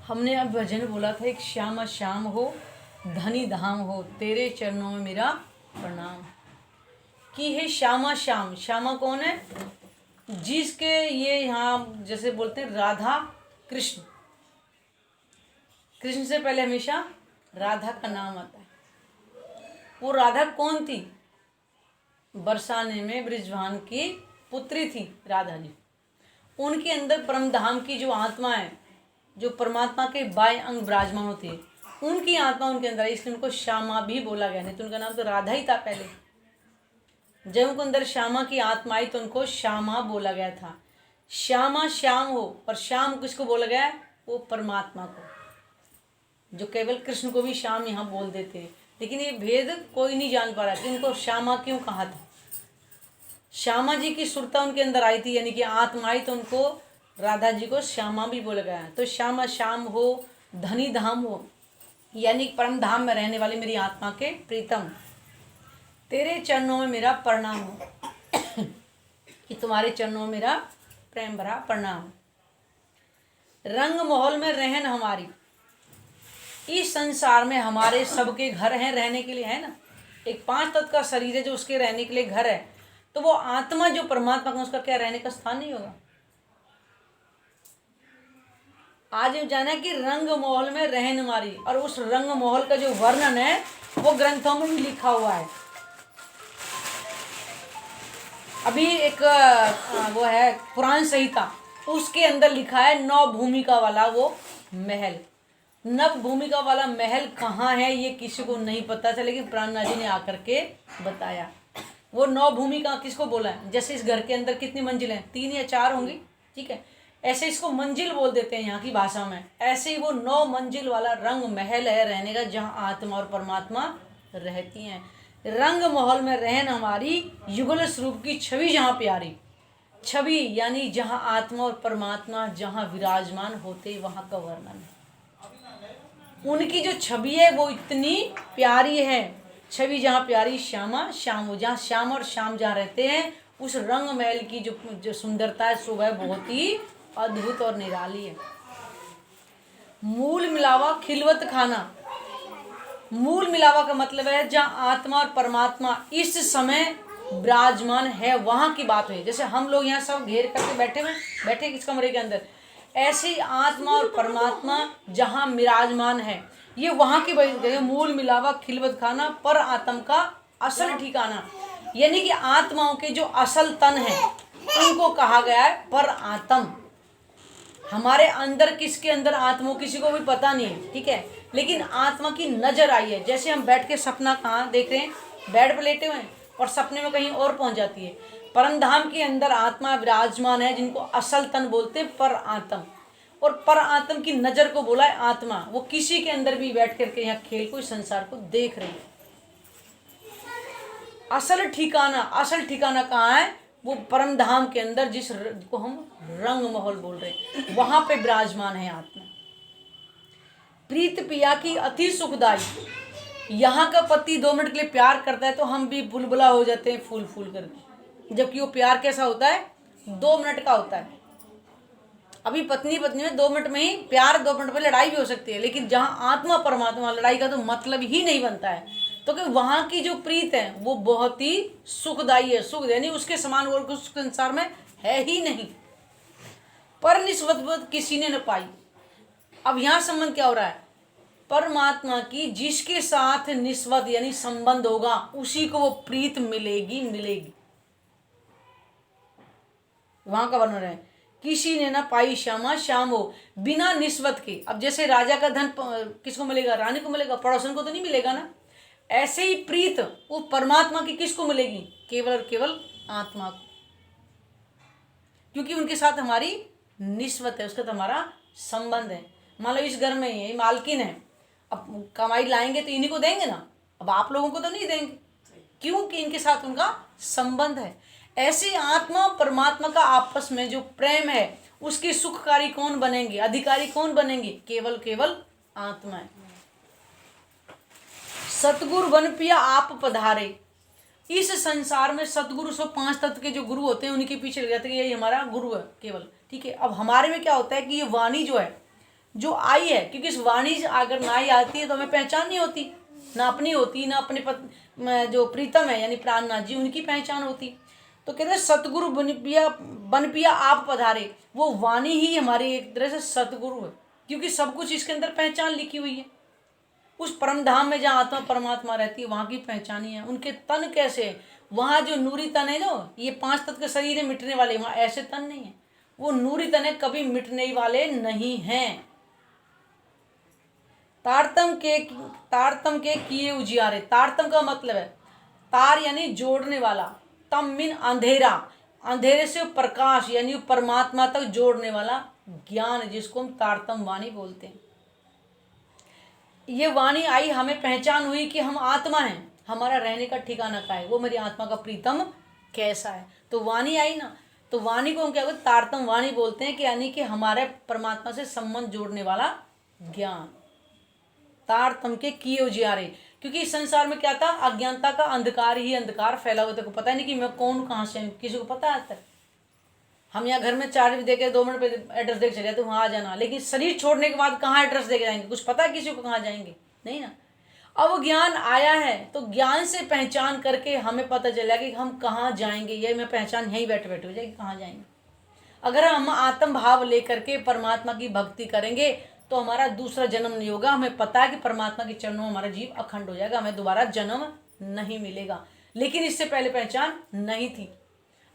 हमने अब भजन बोला था, एक श्यामा श्याम हो धनी धाम हो, तेरे चरणों में मेरा प्रणाम। कि है श्यामा श्याम, श्यामा कौन है? जिसके ये यहाँ जैसे बोलते हैं राधा कृष्ण, कृष्ण से पहले हमेशा राधा का नाम आता है। वो राधा कौन थी? बरसाने में ब्रिजभान की पुत्री थी राधा जी। उनके अंदर परम धाम की जो आत्मा है, जो परमात्मा के बाएं अंग विराजमान होती है, उनकी आत्मा उनके अंदर है, इसलिए उनको श्यामा भी बोला गया। नहीं तो उनका नाम तो राधा ही था पहले। जब उनको अंदर श्यामा की आत्मा आई तो उनको श्यामा बोला गया था। श्यामा श्याम हो, और श्याम किसको बोला गया है? वो परमात्मा को। जो केवल कृष्ण को भी श्याम यहाँ बोल देते हैं, लेकिन ये भेद कोई नहीं जान पा रहा कि उनको श्यामा क्यों कहा था। श्यामा जी की सुरता उनके अंदर आई थी, यानी कि आत्मा आई, तो उनको राधा जी को श्यामा भी बोला गया है। तो श्यामा श्याम हो धनी धाम हो, यानी परम धाम में रहने वाली मेरी आत्मा के प्रीतम, तेरे चरणों में मेरा प्रणाम हो। कि तुम्हारे चरणों में मेरा प्रेम भरा प्रणाम। रंग महल में रहन हमारी, इस संसार में हमारे सबके घर हैं रहने के लिए, है ना। एक 5 तत्व का शरीर है जो उसके रहने के लिए घर है, तो वो आत्मा जो परमात्मा का, उसका क्या रहने का स्थान नहीं होगा? आज ये जाना है कि रंग महल में रहन हमारी, और उस रंग महल का जो वर्णन है वो ग्रंथों में भी लिखा हुआ है। अभी एक वो है पुराण संहिता, उसके अंदर लिखा है 9 भूमिका वाला वो महल। 9 भूमिका वाला महल कहाँ है ये किसी को नहीं पता था, लेकिन प्राणनाथ जी ने आकर के बताया। वो 9 भूमिका किसको बोला है? जैसे इस घर के अंदर कितनी मंजिल हैं? 3 या 4 होंगी, ठीक है। ऐसे इसको मंजिल बोल देते हैं यहाँ की भाषा में। ऐसे ही वो 9 मंजिल वाला रंग महल है रहने का, जहाँ आत्मा और परमात्मा रहती हैं। रंग महल में रहन हमारी, युगल स्वरूप की छवि जहाँ प्यारी। छवि यानी जहाँ आत्मा और परमात्मा जहाँ विराजमान होते, वहाँ का वर्णन है। उनकी जो छवि है वो इतनी प्यारी है। छवि जहाँ प्यारी, श्यामा श्याम हो, जहाँ श्याम और श्याम जहाँ रहते हैं, उस रंग महल की जो सुंदरता है, शोभा है, बहुत ही अद्भुत और निराली है। मूल मिलावा खिलवत खाना, मूल मिलावा का मतलब है जहाँ आत्मा और परमात्मा इस समय विराजमान है, वहाँ की बात है। जैसे हम लोग यहाँ सब घेर करके बैठे किस कमरे के अंदर, ऐसी आत्मा और परमात्मा जहाँ विराजमान है, ये वहाँ की बात है। मूल मिलावा खिलवत खाना, पर आत्म का असल ठिकाना, यानी कि आत्माओं के जो असल तन है उनको कहा गया है पर आत्म। हमारे अंदर किसके अंदर आत्मा किसी को भी पता नहीं है, ठीक है, लेकिन आत्मा की नजर आई है। जैसे हम बैठ के सपना कहाँ देख रहे हैं? बेड पर लेटे हुए हैं, और सपने में कहीं और पहुंच जाती है। परम धाम के अंदर आत्मा विराजमान है, जिनको असल तन बोलते हैं पर आत्म। और पर आत्म की नजर को बोला है आत्मा। वो किसी के अंदर भी बैठ करके यहाँ खेल को, इस संसार को देख रही है। असल ठिकाना कहाँ है? वो परम धाम के अंदर, जिसको हम रंग महल बोल रहे हैं, वहां पे विराजमान है आत्मा। प्रीत पिया की अति सुखदाई, यहाँ का पति 2 मिनट के लिए प्यार करता है तो हम भी बुलबुला हो जाते हैं फूल फूल करके, जबकि वो प्यार कैसा होता है? 2 मिनट का होता है। अभी पत्नी में 2 मिनट में ही प्यार, 2 मिनट में लड़ाई भी हो सकती है, लेकिन जहाँ आत्मा परमात्मा, लड़ाई का तो मतलब ही नहीं बनता है। तो कि वहाँ की जो प्रीत है वो बहुत ही सुखदायी है। सुख यानी उसके समान और कुछ संसार में है ही नहीं। पर निस्बत किसी ने न पाई। अब यहाँ संबंध क्या हो रहा है? परमात्मा की जिसके साथ निस्बत यानी संबंध होगा, उसी को वो प्रीत मिलेगी। वहां का वर्णन है, किसी ने ना पाई श्यामा श्याम हो, बिना निस्बत के। अब जैसे राजा का धन किसको मिलेगा? रानी को मिलेगा, पड़ोसन को तो नहीं मिलेगा ना। ऐसे ही प्रीत वो परमात्मा की किसको मिलेगी? केवल और केवल आत्मा को, क्योंकि उनके साथ हमारी निस्बत है, उसका तो हमारा संबंध है। मान लो इस घर में ये मालकिन है, अब कमाई लाएंगे तो इन्हीं को देंगे ना, अब आप लोगों को तो नहीं देंगे, क्योंकि इनके साथ उनका संबंध है। ऐसे आत्मा और परमात्मा का आपस में जो प्रेम है, उसके सुखकारी कौन बनेंगे? अधिकारी कौन बनेंगे? केवल आत्मा है। सतगुरु बन पिया आप पधारे, इस संसार में सतगुरु 5 तत्व के जो गुरु होते हैं उनके पीछे लग जाते हैं कि यही हमारा गुरु है केवल, ठीक है। अब हमारे में क्या होता है कि ये वाणी जो है, जो आई है, क्योंकि इस वाणी से अगर ना ही आती है तो हमें पहचान नहीं होती, ना अपनी होती, ना अपने जो प्रीतम है यानी प्राणनाथ जी उनकी पहचान होती। तो कहते हैं सतगुरु बन पिया आप पधारे, वो वाणी ही हमारी एक तरह से सतगुरु है, क्योंकि सब कुछ इसके अंदर पहचान लिखी हुई है। उस परम धाम में जहाँ आत्मा परमात्मा रहती है वहाँ की पहचानी है। उनके तन कैसे है, वहाँ जो नूरी तन है, जो ये 5 तत्व के शरीर है मिटने वाले, वहाँ ऐसे तन नहीं है, वो नूरी तन है, कभी मिटने वाले नहीं हैं। तारतम के किए उजियारे, तारतम का मतलब है तार यानी जोड़ने वाला, तम मीन अंधेरा, अंधेरे से प्रकाश यानी परमात्मा तक जोड़ने वाला ज्ञान, जिसको हम तारतम वाणी बोलते हैं। ये वाणी आई, हमें पहचान हुई कि हम आत्मा हैं, हमारा रहने का ठिकाना क्या है, वो मेरी आत्मा का प्रीतम कैसा है। तो वाणी आई ना, तो वाणी को हम क्या बोलते, तारतम वाणी बोलते हैं, कि यानी कि हमारे परमात्मा से संबंध जोड़ने वाला ज्ञान। तारतम के किए उजियारे, क्योंकि इस संसार में क्या था, अज्ञानता का अंधकार ही अंधकार फैला हुआ था, को पता नहीं कि मैं कौन कहाँ से हूँ, किसी को पता आता है। हम यहाँ घर में चार्ज दे के 2 मिनट पे एड्रेस दे के चले तो वहाँ आ जाना, लेकिन शरीर छोड़ने के बाद कहाँ एड्रेस दे के जाएंगे, कुछ पता है किसी को कहाँ जाएंगे, नहीं ना। अब ज्ञान आया है तो ज्ञान से पहचान करके हमें पता चला कि हम कहाँ जाएंगे, ये मैं पहचान यहीं बैठे बैठे हो जाएगी कहाँ जाएंगे। अगर हम आत्म भाव लेकर के परमात्मा की भक्ति करेंगे तो हमारा दूसरा जन्म नहीं होगा। हमें पता है कि परमात्मा के चरणों में हमारा जीव अखंड हो जाएगा, हमें दोबारा जन्म नहीं मिलेगा। लेकिन इससे पहले पहचान नहीं थी,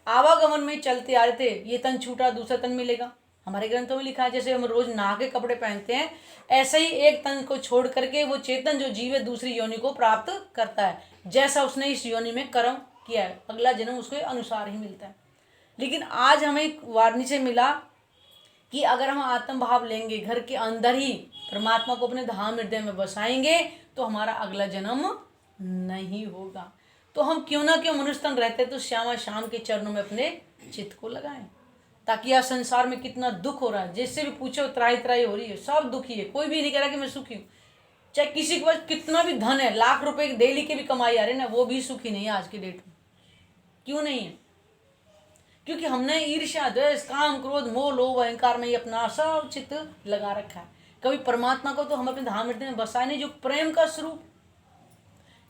आवागमन में चलते आ रहे थे, ये तन छूटा दूसरा तन मिलेगा। हमारे ग्रंथों में लिखा है जैसे हम रोज नहा के कपड़े पहनते हैं, ऐसे ही एक तन को छोड़ करके वो चेतन जो जीव है दूसरी योनि को प्राप्त करता है, जैसा उसने इस योनि में कर्म किया है, अगला जन्म उसके अनुसार ही मिलता है। लेकिन आज हमें वाणी से मिला कि अगर हम आत्म भाव लेंगे, घर के अंदर ही परमात्मा को अपने धाम हृदय में बसाएंगे तो हमारा अगला जन्म नहीं होगा। तो हम क्यों ना क्यों मनुष्य तन रहते तो श्यामा श्याम के चरणों में अपने चित्त को लगाएं, ताकि यह संसार में कितना दुख हो रहा है, जिससे भी पूछो त्राही त्राही हो रही है, सब दुखी है, कोई भी नहीं कह रहा कि मैं सुखी हूँ। चाहे किसी के पास कितना भी धन है, लाख रुपए की डेली की भी कमाई आ रही है ना, वो भी सुखी नहीं है आज की डेट में। क्यों नहीं है? क्योंकि हमने ईर्ष्या, द्वेष, काम, क्रोध, मोह, लोभ, अहंकार में ही अपना सब चित्त लगा रखा है। कभी परमात्मा को तो हम अपने धाम हृदय में बसाए नहीं, जो प्रेम का स्वरूप।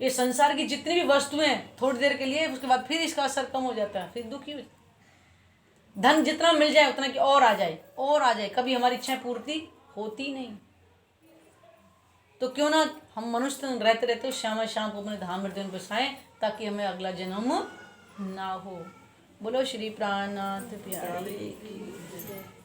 ये संसार की जितनी भी वस्तुएं थोड़ी देर के लिए, उसके बाद फिर इसका असर कम हो जाता है, फिर दुखी हो जाता है। धन जितना मिल जाए उतना कि और आ जाए और आ जाए, कभी हमारी इच्छाएं पूर्ति होती नहीं। तो क्यों ना हम मनुष्य रहते रहते श्यामा श्याम को अपने धाम हृदय में बसाएं, ताकि हमें अगला जन्म ना हो। बोलो श्री प्राणनाथ प्यारे की जय।